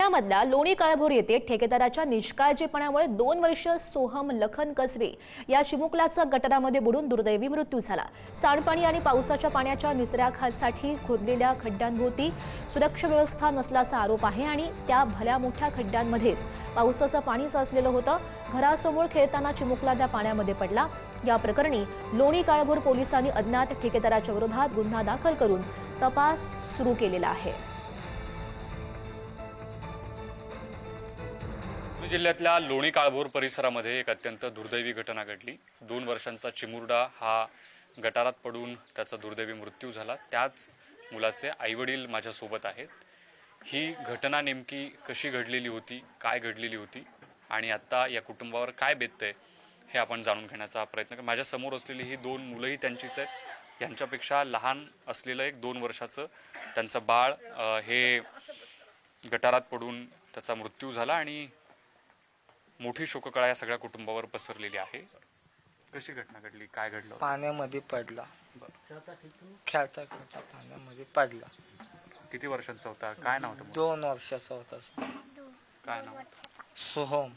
पुण्यामधल्या लोणी काळभोर येथे ठेकेदाराच्या निष्काळजीपणामुळे 2 वर्षीय सोहम लखन कसबे या चिमुकल्याचा गटारामध्ये बुडून दुर्दैवी मृत्यू झाला। सांडपाणी आणि पावसाच्या पाण्याच्या निचऱ्यासाठी खोदलेल्या खड्ड्यांभोवती सुरक्षा व्यवस्था नसल्याचा आरोप आहे आणि त्या भल्या मोठ्या खड्ड्यांमध्येच पावसाचं पाणी साचलेलं होतं। घरासमोर खेळताना चिमुकला त्या पाण्यामध्ये पडला। या प्रकरणी लोणी काळभोर पोलिसांनी अज्ञात ठेकेदाराच्या विरोधात गुन्हा दाखल करून तपास सुरू केलेला आहे। जिल्ह्यातल्या लोणी काळभोर परिसरामध्ये एक अत्यंत दुर्दैवी घटना घडली। 2 वर्षांचा चिमुरडा हा गटारात पडून त्याचा दुर्दैवी मृत्यू झाला। त्याच मुलाचे आईवडील माझ्यासोबत आहेत। ही घटना नेमकी कशी घडलेली होती, काय घडलेली होती आणि आता या कुटुंबावर काय बेततंय हे आपण जाणून घेण्याचा प्रयत्न करू। माझ्या समोर असलेली ही 2 मुलंही त्यांचीच आहेत। यांच्यापेक्षा लहान असलेलं एक 2 वर्षाचं त्यांचं बाळ हे गटारात पडून त्याचा मृत्यू झाला आणि मोठी शोककळा या सगळ्या कुटुंबावर पसरलेली आहे। कशी घटना घडली, काय घडलं? पाण्यामध्ये पडला, खेळता खेळता पाण्यामध्ये पडला। किती वर्षांचा होता, काय नाव होतं? 2 वर्षाचा होता। काय नाव? सोहम।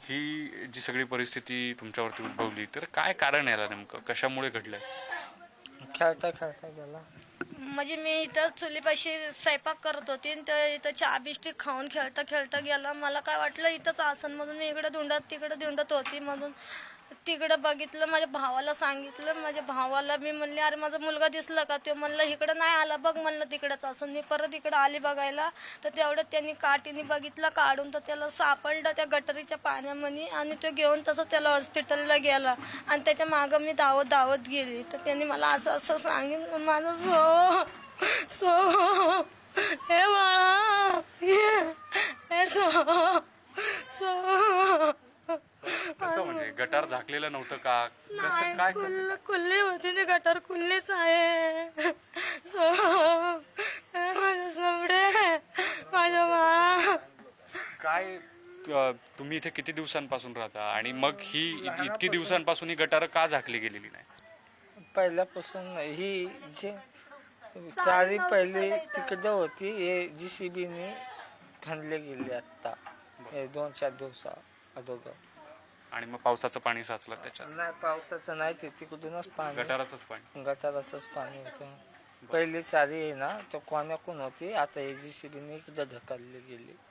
ही जी सगळी परिस्थिती तुमच्यावरती उद्भवली तर काय कारण याला नेमकं, कशामुळे घडलंय? खेळता खेळता गेला। म्हणजे मी इथं चुलीपाशी स्वयंपाक करत होती तर इथं चहा बिस्टिक खाऊन खेळता खेळता गेला। मला काय वाटलं इथंच आसन म्हणून मी इकडे धुंडत तिकडे धुंडत होती, म्हणून तिकडे बघितलं। माझ्या भावाला सांगितलं, माझ्या भावाला मी म्हणले अरे माझा मुलगा दिसला का? तो म्हणलं इकडं नाही आला, बघ म्हणलं तिकडंच असं। मी परत इकडं आली बघायला तर तेवढ्यात त्यांनी काठीने बघितलं, काढून तर त्याला सापडलं त्या गटारीच्या पाण्यामध्ये आणि तो घेऊन तसं त्याला हॉस्पिटलला गेला आणि त्याच्या मागं मी धावत गेली तर त्यांनी मला असं सांगितलं, माझं सो हे बाळा हे सो कसं म्हणजे गटार झाकलेलं नव्हतं का? कसं काय? खुल्ली होती ते गटार खुल्लीच आहे। माझ्या सोबडे माझ्या बाळा काय तुम्ही इथे किती दिवसांपासून राहता आणि मग ही इतकी दिवसांपासून ही गटार का झाकली गेलेली नाही? पहिल्यापासून ही जे चारी पहिली तिकडे होती, हे JCBने खणले गेले आता 2-4 दिवसा अगोदर। आणि मग पावसाचं पाणी साचलं त्याच्यात? नाही, पावसाचं नाही, ते तिकडूनच पाणी, गटाराचंच पाणी, गटाराचंच पाणी होतं। पहिली चारी आहे ना तो कोणाकून होती, आता हे JCBने इकडे ढकलले गेले।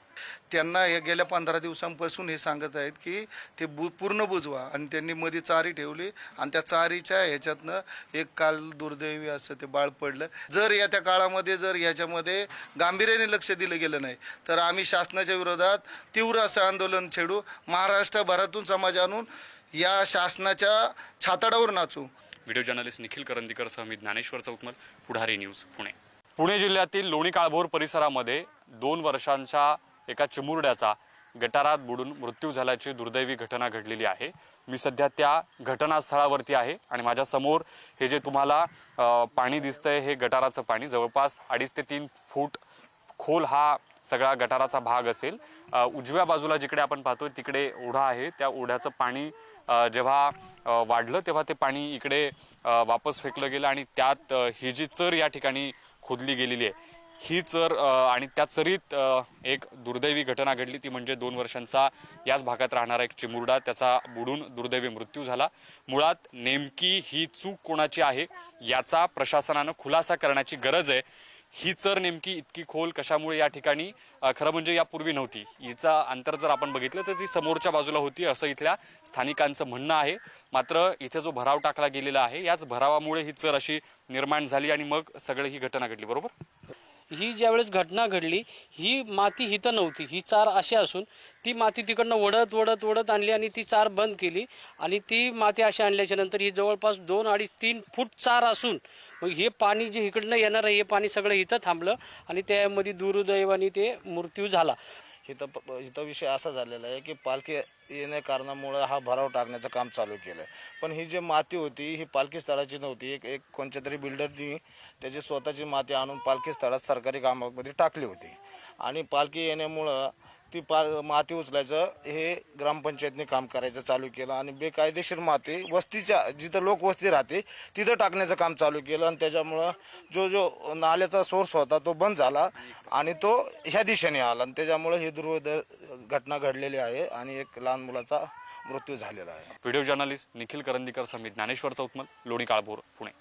त्यांना हे गेल्या 15 दिवसांपासून हे सांगत आहेत की ते पूर्ण बुजवा आणि त्यांनी मध्ये चारी ठेवली आणि त्या चारीच्या ह्याच्यातनं एक काल दुर्दैवी असं ते बाळ पडलं। जर येत्या काळामध्ये जर ह्याच्यामध्ये गांभीर्याने लक्ष दिलं गेलं नाही तर आम्ही शासनाच्या विरोधात तीव्र असं आंदोलन छेडू, महाराष्ट्रभरातून समाज आणून या शासनाच्या छाताडावर नाचू। व्हिडिओ जर्नलिस्ट निखिल करंदीकरसह मी ज्ञानेश्वर चौतमल, पुढारी न्यूज, पुणे। पुणे जिल्ह्यातील लोणी काळभोर परिसरामध्ये 2 वर्षांच्या एका चिमुरड्याचा गटारात बुडून मृत्यू झाल्याची दुर्दैवी घटना घडलेली आहे। मी सध्या त्या घटनास्थळावरती आहे आणि माझ्या समोर हे जे तुम्हाला पाणी दिसतंय हे गटाराचं पाणी, जवळपास 2.5 ते 3 फूट खोल हा सगळा गटाराचा भाग असेल। उजव्या बाजूला जिकडे आपण पाहतोय तिकडे ओढा आहे, त्या ओढ्याचं पाणी जेव्हा वाढलं तेव्हा ते पाणी इकडे वापस फेकलं गेलं आणि त्यात ही जी चर या ठिकाणी खोदली गेलेली आहे ही चर आणि त्या चरीत एक दुर्दैवी घटना घडली, ती म्हणजे 2 वर्षांचा याच भागात राहणारा एक चिमुरडा, त्याचा बुडून दुर्दैवी मृत्यू झाला। मुळात नेमकी ही चूक कोणाची आहे याचा प्रशासनानं खुलासा करण्याची गरज आहे। ही चर नेमकी इतकी खोल कशामुळे या ठिकाणी खरं म्हणजे यापूर्वी नव्हती, हिचा अंतर जर आपण बघितलं तर ती समोरच्या बाजूला होती असं इथल्या स्थानिकांचं म्हणणं आहे। मात्र इथे जो भराव टाकला गेलेला आहे याच भरावामुळे ही चर अशी निर्माण झाली आणि मग सगळी ही घटना घडली, बरोबर? ही ज्यावेळेस घटना घडली ही माती हिथं नव्हती, ही चार अशी असून ती माती तिकडनं वडत आणली आणि ती चार बंद केली आणि ती माती अशी आणल्याच्या नंतर ही जवळपास 2, 2.5, 3 फूट चार असून मग हे पाणी जे इकडनं येणार आहे हे पाणी सगळं इथं थांबलं आणि त्यामध्ये दुर्दैवाने ते मृत्यू झाला। इथं विषय असा झालेला आहे की पालखी येण्या कारणामुळे हा भराव टाकण्याचं काम चालू केलं आहे, पण ही जी माती होती ही पालखी स्थळाची नव्हती। एक कोणत्या तरी बिल्डरनी त्याची स्वतःची माती आणून पालखी स्थळात सरकारी कामामध्ये टाकली होती आणि पालखी येण्यामुळं ती माती उचलायचं हे ग्रामपंचायतने काम करायचं चालू केलं आणि बेकायदेशीर माती वस्तीच्या जिथं लोकवस्ती राहते तिथं टाकण्याचं काम चालू केलं आणि त्याच्यामुळं जो नाल्याचा सोर्स होता तो बंद झाला आणि तो ह्या दिशेने आला आणि त्याच्यामुळं ही घटना घडलेली आहे आणि एक लहान मुलाचा मृत्यू झालेला आहे. व्हिडिओ जर्नलिस्ट निखिल करंदीकर समित ज्ञानेश्वर चौतमल, लोणी काळभोर, पुणे.